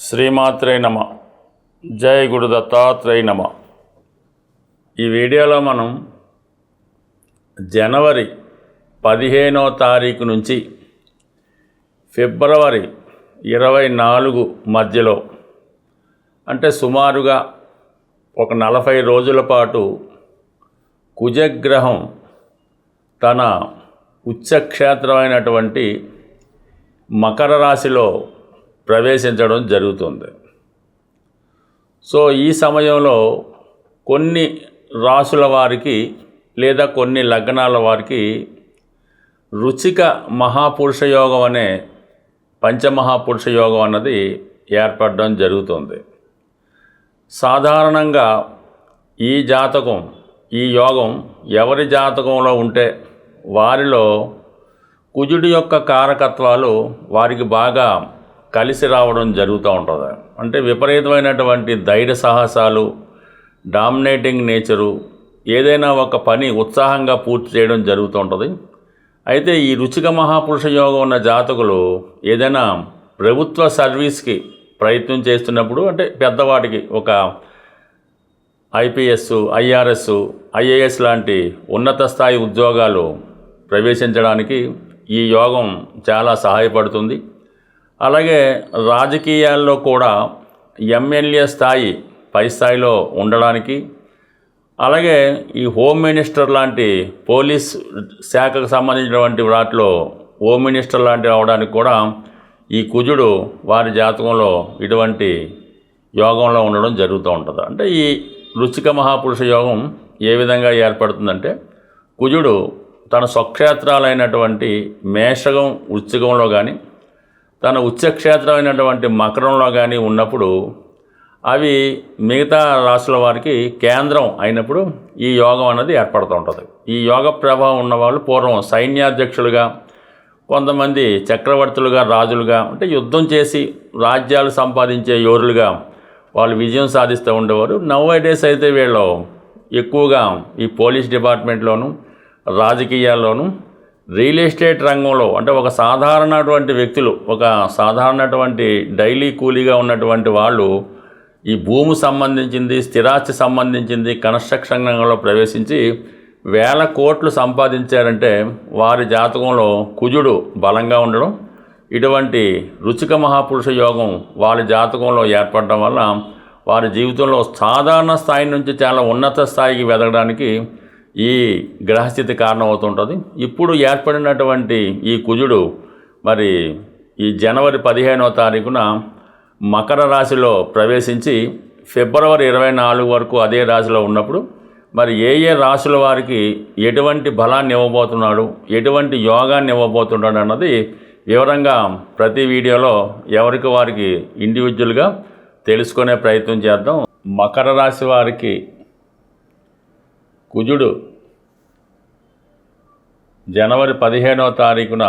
శ్రీమాత్రే నమ. జై గురు దత్తాత్రేయ నమ. ఈ వీడియోలో మనం జనవరి 15వ తారీఖు నుంచి ఫిబ్రవరి 24 మధ్యలో అంటే సుమారుగా ఒక 40 రోజుల పాటు కుజగ్రహం తన ఉచ్చక్షేత్రమైనటువంటి మకర రాశిలో ప్రవేశించడం జరుగుతుంది. సో ఈ సమయంలో కొన్ని రాశుల వారికి లేదా కొన్ని లగ్నాల వారికి రుచిక మహాపురుష యోగం అనే పంచమహాపురుష యోగం అన్నది ఏర్పడడం జరుగుతుంది. సాధారణంగా ఈ యోగం ఎవరి జాతకంలో ఉంటే వారిలో కుజుడి యొక్క కారకత్వాలు వారికి బాగా కలిసి రావడం జరుగుతూ ఉంటుంది. అంటే విపరీతమైనటువంటి ధైర్య సాహసాలు, డామినేటింగ్ నేచరు, ఏదైనా ఒక పని ఉత్సాహంగా పూర్తి చేయడం జరుగుతూ ఉంటుంది. అయితే ఈ రుచిక మహాపురుష యోగం ఉన్న జాతకులు ఏదైనా ప్రభుత్వ సర్వీస్కి ప్రయత్నం చేస్తున్నప్పుడు, అంటే పెద్దవాటికి ఒక ఐపీఎస్, ఐఆర్ఎస్, ఐఏఎస్ లాంటి ఉన్నత స్థాయి ఉద్యోగాలు ప్రవేశించడానికి ఈ యోగం చాలా సహాయపడుతుంది. అలాగే రాజకీయాల్లో కూడా ఎమ్మెల్యే స్థాయి పై స్థాయిలో ఉండడానికి, అలాగే ఈ హోమ్ మినిస్టర్ లాంటి పోలీస్ శాఖకు సంబంధించినటువంటి వాటిలో హోమ్ మినిస్టర్ లాంటివి అవడానికి కూడా ఈ కుజుడు వారి జాతకంలో ఇటువంటి యోగంలో ఉండడం జరుగుతూ ఉంటుంది. అంటే ఈ రుచిక మహాపురుష యోగం ఏ విధంగా ఏర్పడుతుందంటే, కుజుడు తన స్వక్షేత్రాలైనటువంటి మేషగం, వృశ్చికంలో కానీ తన ఉచ్చక్షేత్రమైనటువంటి మకరంలో కానీ ఉన్నప్పుడు అవి మిగతా రాశుల వారికి కేంద్రం అయినప్పుడు ఈ యోగం అన్నది ఏర్పడుతూ ఉంటుంది. ఈ యోగ ప్రభావం ఉన్నవాళ్ళు పూర్వం సైన్యాధ్యక్షులుగా, కొంతమంది చక్రవర్తులుగా, రాజులుగా, అంటే యుద్ధం చేసి రాజ్యాలు సంపాదించే యోరులుగా వాళ్ళు విజయం సాధిస్తూ ఉండేవారు. నవ్ డేస్ అయితే వీళ్ళు ఎక్కువగా ఈ పోలీస్ డిపార్ట్మెంట్లోను, రాజకీయాల్లోనూ, రియల్ ఎస్టేట్ రంగంలో, అంటే ఒక సాధారణటువంటి వ్యక్తులు, ఒక సాధారణటువంటి డైలీ కూలీగా ఉన్నటువంటి వాళ్ళు ఈ భూమి సంబంధించింది, స్థిరాస్తి సంబంధించింది కన్స్ట్రక్షన్ రంగంలో ప్రవేశించి వేల కోట్లు సంపాదించారంటే వారి జాతకంలో కుజుడు బలంగా ఉండడం, ఇటువంటి రుచిక మహాపురుష యోగం వారి జాతకంలో ఏర్పడడం వల్ల వారి జీవితంలో సాధారణ స్థాయి నుంచి చాలా ఉన్నత స్థాయికి వెదగడానికి ఈ గ్రహస్థితి కారణమవుతుంటుంది. ఇప్పుడు ఏర్పడినటువంటి ఈ కుజుడు మరి ఈ జనవరి 15వ తారీఖున మకర రాశిలో ప్రవేశించి ఫిబ్రవరి 24 వరకు అదే రాశిలో ఉన్నప్పుడు మరి ఏ రాశుల వారికి ఎటువంటి బలాన్ని ఇవ్వబోతున్నాడు, ఎటువంటి యోగాన్ని ఇవ్వబోతున్నాడు అన్నది వివరంగా ప్రతి వీడియోలో ఎవరికి వారికి ఇండివిజువల్గా తెలుసుకునే ప్రయత్నం చేద్దాం. మకర రాశి వారికి కుజుడు జనవరి 15వ తారీఖున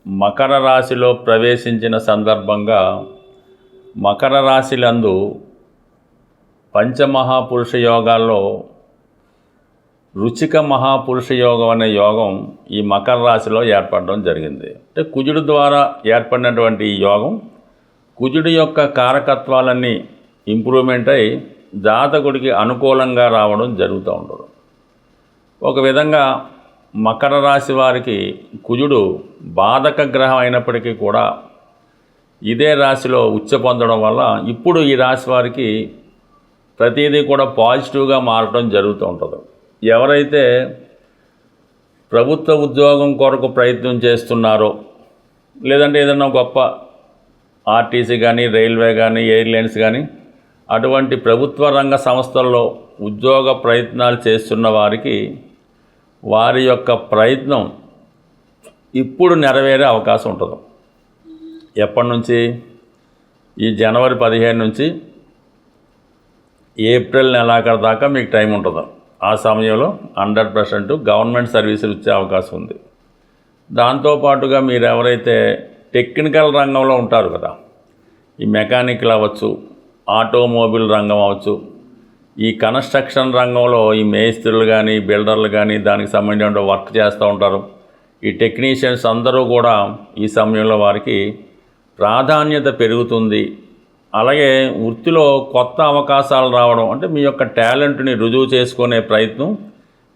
మకర రాశిలో ప్రవేశించిన సందర్భంగా మకర రాశిలందు పంచమహాపురుష యోగాల్లో రుచిక మహాపురుష యోగం అనే యోగం ఈ మకర రాశిలో ఏర్పడడం జరిగింది. అంటే కుజుడు ద్వారా ఏర్పడినటువంటి ఈ యోగం కుజుడి యొక్క కారకత్వాలన్నీ ఇంప్రూవ్మెంట్ అయి జాతకుడికి అనుకూలంగా రావడం జరుగుతూ ఉంటుంది. ఒక విధంగా మకర రాశి వారికి కుజుడు బాధక గ్రహం అయినప్పటికీ కూడా ఇదే రాశిలో ఉచ్చ పొందడం వల్ల ఇప్పుడు ఈ రాశి వారికి ప్రతిదీ కూడా పాజిటివ్గా మారడం జరుగుతూ ఉంటుంది. ఎవరైతే ప్రభుత్వ ఉద్యోగం కొరకు ప్రయత్నం చేస్తున్నారో, లేదంటే ఏదైనా గొప్ప ఆర్టీసీ కానీ, రైల్వే కానీ, ఎయిర్లైన్స్ కానీ అటువంటి ప్రభుత్వ రంగ సంస్థల్లో ఉద్యోగ ప్రయత్నాలు చేస్తున్న వారికి వారి యొక్క ప్రయత్నం ఇప్పుడు నెరవేరే అవకాశం ఉంటుంది. ఎప్పటి నుంచి? ఈ జనవరి 15 నుంచి ఏప్రిల్ నెలాఖరు దాకా మీకు టైం ఉంటుంది. ఆ సమయంలో 100% గవర్నమెంట్ సర్వీసులు ఇచ్చే అవకాశం ఉంది. దాంతోపాటుగా మీరు ఎవరైతే టెక్నికల్ రంగంలో ఉంటారు కదా, ఈ మెకానికల్ అవ్వచ్చు, ఆటోమొబైల్ రంగం అవ్వచ్చు, ఈ కన్స్ట్రక్షన్ రంగంలో ఈ మేస్త్రులు కానీ, బిల్డర్లు కానీ దానికి సంబంధించిన వర్క్ చేస్తూ ఉంటారు. ఈ టెక్నీషియన్స్ అందరూ కూడా ఈ సమయంలో వారికి ప్రాధాన్యత పెరుగుతుంది. అలాగే వృత్తిలో కొత్త అవకాశాలు రావడం, అంటే మీ యొక్క టాలెంట్ని రుజువు చేసుకునే ప్రయత్నం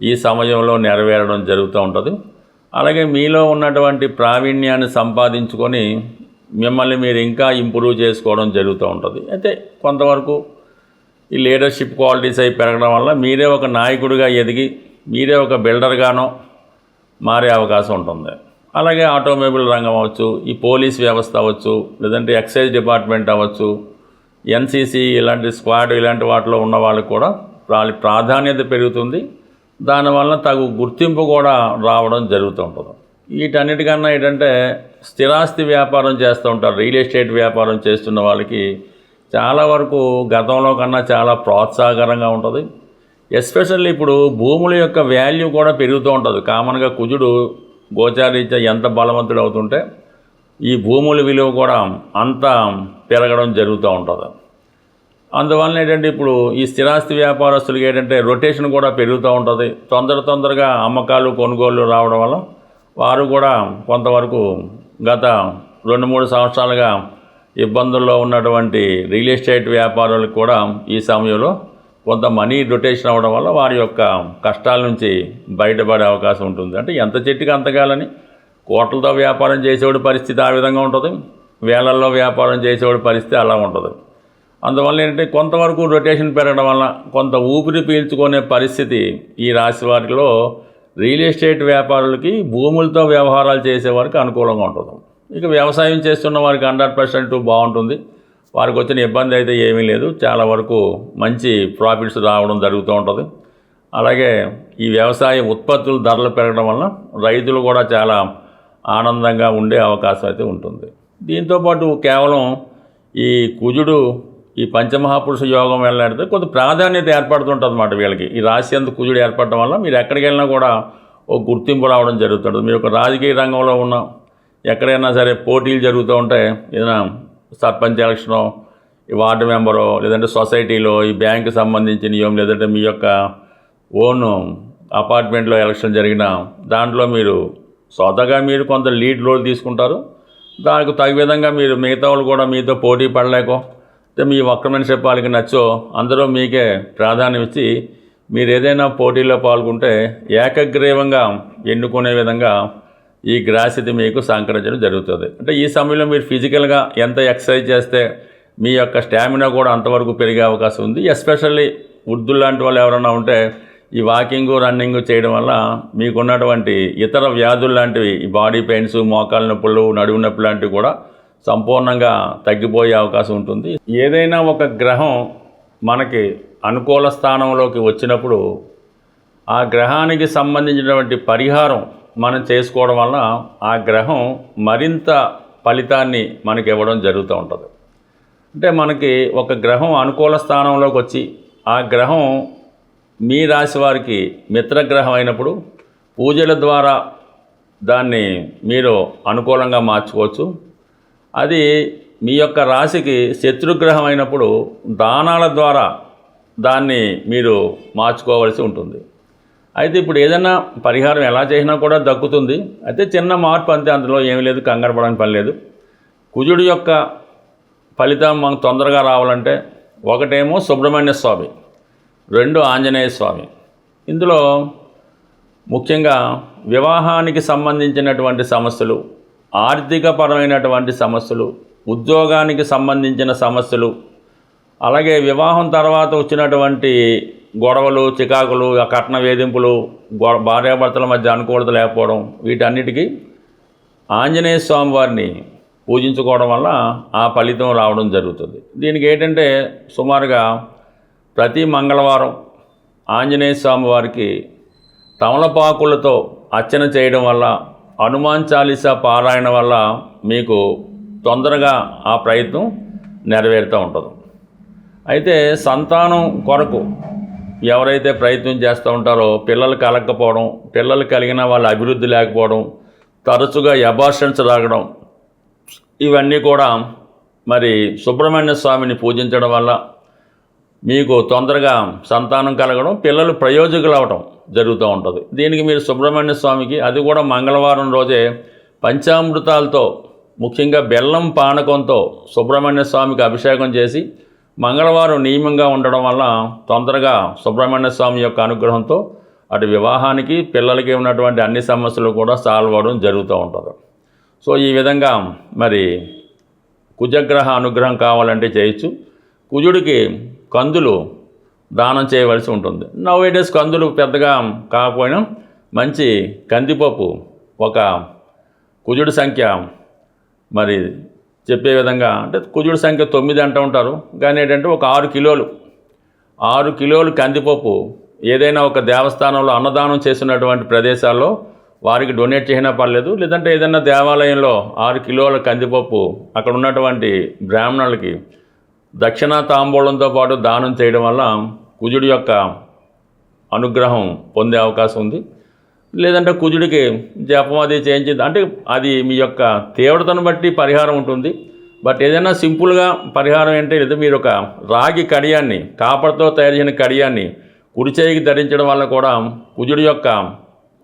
ఈ సమయంలో నెరవేరడం జరుగుతూ ఉంటుంది. అలాగే మీలో ఉన్నటువంటి ప్రావీణ్యాన్ని సంపాదించుకొని మిమ్మల్ని మీరు ఇంకా ఇంప్రూవ్ చేసుకోవడం జరుగుతూ ఉంటుంది. అయితే కొంతవరకు ఈ లీడర్షిప్ క్వాలిటీస్ అయి పెరగడం వల్ల మీరే ఒక నాయకుడిగా ఎదిగి మీరే ఒక బిల్డర్గానో మారే అవకాశం ఉంటుంది. అలాగే ఆటోమొబైల్ రంగం అవ్వచ్చు, ఈ పోలీస్ వ్యవస్థ అవ్వచ్చు, లేదంటే ఎక్సైజ్ డిపార్ట్మెంట్ అవ్వచ్చు, ఎన్సీసీ ఇలాంటి స్క్వాడ్ ఇలాంటి వాటిలో ఉన్న వాళ్ళకి కూడా ప్రాధాన్యత పెరుగుతుంది. దానివల్ల తగు గుర్తింపు కూడా రావడం జరుగుతూ ఉంటుంది. వీటన్నిటికన్నా ఏంటంటే స్థిరాస్తి వ్యాపారం చేస్తూ ఉంటారు. రియల్ ఎస్టేట్ వ్యాపారం చేస్తున్న వాళ్ళకి చాలా వరకు గతంలో కన్నా చాలా ప్రోత్సాహకరంగా ఉంటుంది. ఎస్పెషల్లీ ఇప్పుడు భూముల యొక్క వాల్యూ కూడా పెరుగుతూ ఉంటుంది. కామన్గా కుజుడు గోచారీత్యా ఎంత బలవంతుడు అవుతుంటే ఈ భూముల విలువ కూడా అంత పెరగడం జరుగుతూ ఉంటుంది. అందువలన ఏంటంటే ఇప్పుడు ఈ స్థిరాస్తి వ్యాపారస్తులకి ఏంటంటే రొటేషన్ కూడా పెరుగుతూ ఉంటుంది. తొందరగా అమ్మకాలు కొనుగోళ్లు రావడం వల్ల వారు కూడా కొంతవరకు గత 2-3 సంవత్సరాలుగా ఇబ్బందుల్లో ఉన్నటువంటి రియల్ ఎస్టేట్ వ్యాపారులకు కూడా ఈ సమయంలో కొంత మనీ రొటేషన్ అవ్వడం వల్ల వారి యొక్క కష్టాల నుంచి బయటపడే అవకాశం ఉంటుంది. అంటే ఎంత చెట్టుకి అంతకాలని కోట్లతో వ్యాపారం చేసేవాడి పరిస్థితి ఆ విధంగా ఉంటుంది, వేలల్లో వ్యాపారం చేసేవాడి పరిస్థితి అలా ఉంటుంది. అందువల్ల ఏంటంటే కొంతవరకు రొటేషన్ పెరగడం వల్ల కొంత ఊపిరి పీల్చుకునే పరిస్థితి ఈ రాశి వారిలో రియల్ ఎస్టేట్ వ్యాపారులకి, భూములతో వ్యవహారాలు చేసేవారికి అనుకూలంగా ఉంటుంది. ఇక వ్యవసాయం చేస్తున్న వారికి 100% బాగుంటుంది. వారికి వచ్చిన ఇబ్బంది అయితే ఏమీ లేదు. చాలా వరకు మంచి ప్రాఫిట్స్ రావడం జరుగుతూ ఉంటుంది. అలాగే ఈ వ్యవసాయ ఉత్పత్తుల ధరలు పెరగడం వల్ల రైతులు కూడా చాలా ఆనందంగా ఉండే అవకాశం అయితే ఉంటుంది. దీంతోపాటు కేవలం ఈ కుజుడు ఈ పంచమహాపురుష యోగం వెళ్ళాడితే కొంత ప్రాధాన్యత ఏర్పడుతుంటుంది అన్నమాట వీళ్ళకి. ఈ రాశి అంత కుజుడు ఏర్పడటం వల్ల మీరు ఎక్కడికి వెళ్ళినా కూడా ఒక గుర్తింపు రావడం జరుగుతుంది. మీరు ఒక రాజకీయ రంగంలో ఉన్న ఎక్కడైనా సరే పోటీలు జరుగుతూ ఉంటాయి, ఏదైనా సర్పంచ్ ఎలక్షనో, ఈ వార్డు మెంబరో, లేదంటే సొసైటీలో ఈ బ్యాంకు సంబంధించినయో, లేదంటే మీ యొక్క ఓన్ అపార్ట్మెంట్లో ఎలక్షన్ జరిగిన దాంట్లో మీరు స్వతగా మీరు కొంత లీడ్ రోల్ తీసుకుంటారు. దానికి తగు విధంగా మీరు మిగతా వాళ్ళు కూడా మీతో పోటీ పడలేకో, మీ వక్రమనిషి వాళ్ళకి నచ్చో అందరూ మీకే ప్రాధాన్యం ఇచ్చి మీరు ఏదైనా పోటీలో పాల్గొంటే ఏకగ్రీవంగా ఎన్నుకునే విధంగా ఈ గ్రహస్థితి మీకు సహకరించడం జరుగుతుంది. అంటే ఈ సమయంలో మీరు ఫిజికల్గా ఎంత ఎక్సర్సైజ్ చేస్తే మీ యొక్క స్టామినా కూడా అంతవరకు పెరిగే అవకాశం ఉంది. ఎస్పెషల్లీ వృద్ధులు లాంటి వాళ్ళు ఎవరైనా ఉంటే ఈ వాకింగ్, రన్నింగ్ చేయడం వల్ల మీకున్నటువంటి ఇతర వ్యాధులు లాంటివి, ఈ బాడీ పెయిన్స్, మోకాళ్ళ నొప్పులు, నడుము నొప్పి లాంటివి కూడా సంపూర్ణంగా తగ్గిపోయే అవకాశం ఉంటుంది. ఏదైనా ఒక గ్రహం మనకి అనుకూల స్థానంలోకి వచ్చినప్పుడు ఆ గ్రహానికి సంబంధించినటువంటి పరిహారం మనం చేసుకోవడం వల్ల ఆ గ్రహం మరింత ఫలితాన్ని మనకి ఇవ్వడం జరుగుతూ ఉంటుంది. అంటే మనకి ఒక గ్రహం అనుకూల స్థానంలోకి వచ్చి ఆ గ్రహం మీ రాశి వారికి మిత్రగ్రహం అయినప్పుడు పూజల ద్వారా దాన్ని మీరు అనుకూలంగా మార్చుకోవచ్చు. అది మీ యొక్క రాశికి శత్రుగ్రహం అయినప్పుడు దానాల ద్వారా దాన్ని మీరు మార్చుకోవాల్సి ఉంటుంది. అయితే ఇప్పుడు ఏదైనా పరిహారం ఎలా చేసినా కూడా దక్కుతుంది. అయితే చిన్న మార్పు అంతే, అందులో ఏమీ లేదు, కంగారు పడడానికి పని లేదు. కుజుడి యొక్క ఫలితం మనకు తొందరగా రావాలంటే ఒకటేమో సుబ్రహ్మణ్య స్వామి, 2 ఆంజనేయ స్వామి. ఇందులో ముఖ్యంగా వివాహానికి సంబంధించినటువంటి సమస్యలు, ఆర్థికపరమైనటువంటి సమస్యలు, ఉద్యోగానికి సంబంధించిన సమస్యలు, అలాగే వివాహం తర్వాత వచ్చినటువంటి గొడవలు, చికాకులు, కట్న వేధింపులు, భార్యాభర్తల మధ్య అనుకూలత లేకపోవడం, వీటన్నిటికీ ఆంజనేయ స్వామి వారిని పూజించుకోవడం వల్ల ఆ ఫలితం రావడం జరుగుతుంది. దీనికి ఏంటంటే సుమారుగా ప్రతి మంగళవారం ఆంజనేయ స్వామి వారికి తమలపాకులతో అర్చన చేయడం వల్ల, హనుమాన్ చాలీసా పారాయణ వల్ల మీకు తొందరగా ఆ ప్రయత్నం నెరవేరుతూ ఉంటుంది. అయితే సంతానం కొరకు ఎవరైతే ప్రయత్నం చేస్తూ ఉంటారో పిల్లలు కలగకపోవడం, పిల్లలు కలిగిన వాళ్ళ అభివృద్ధి లేకపోవడం, తరచుగా అబార్షన్స్ రాగడం, ఇవన్నీ కూడా మరి సుబ్రహ్మణ్య స్వామిని పూజించడం వల్ల మీకు తొందరగా సంతానం కలగడం, పిల్లలు ప్రయోజకులు అవడం జరుగుతూ ఉంటుంది. దీనికి మీరు సుబ్రహ్మణ్య స్వామికి, అది కూడా మంగళవారం రోజే పంచామృతాలతో ముఖ్యంగా బెల్లం పానకంతో సుబ్రహ్మణ్య స్వామికి అభిషేకం చేసి మంగళవారం నియమంగా ఉండడం వల్ల తొందరగా సుబ్రహ్మణ్య స్వామి యొక్క అనుగ్రహంతో అటు వివాహానికి పిల్లలకి ఉన్నటువంటి అన్ని సమస్యలు కూడా సాల్వ్ అవ్వడం జరుగుతూ ఉంటుంది. సో ఈ విధంగా మరి కుజగ్రహ అనుగ్రహం కావాలంటే చేయొచ్చు. కుజుడికి కందులు దానం చేయవలసి ఉంటుంది. నౌ-ఏ-డేస్ కందులు పెద్దగా కాకపోయినా మంచి కందిపప్పు ఒక కుజుడి సంఖ్య మరి చెప్పే విధంగా అంటే కుజుడి సంఖ్య 9 అంటూ ఉంటారు, కానీ ఏంటంటే ఒక 6 కిలోలు కందిపప్పు ఏదైనా ఒక దేవస్థానంలో అన్నదానం చేసినటువంటి ప్రదేశాల్లో వారికి డొనేట్ చేసినా పర్లేదు, లేదంటే ఏదైనా దేవాలయంలో 6 కిలోల కందిపప్పు అక్కడ ఉన్నటువంటి బ్రాహ్మణులకి దక్షిణ తాంబూలంతో పాటు దానం చేయడం వల్ల కుజుడి యొక్క అనుగ్రహం పొందే అవకాశం ఉంది. లేదంటే కుజుడికి జపం అది చేయించింది అంటే అది మీ యొక్క తీవ్రతను బట్టి పరిహారం ఉంటుంది. బట్ ఏదైనా సింపుల్గా పరిహారం ఏంటంటే లేదా మీరు ఒక రాగి కడియాన్ని కాపర్తో తయారు చేసిన కడియాన్ని కుడి చేయికి ధరించడం వల్ల కూడా కుజుడి యొక్క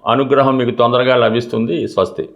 అనుగ్రహం మీకు తొందరగా లభిస్తుంది. స్వస్తి.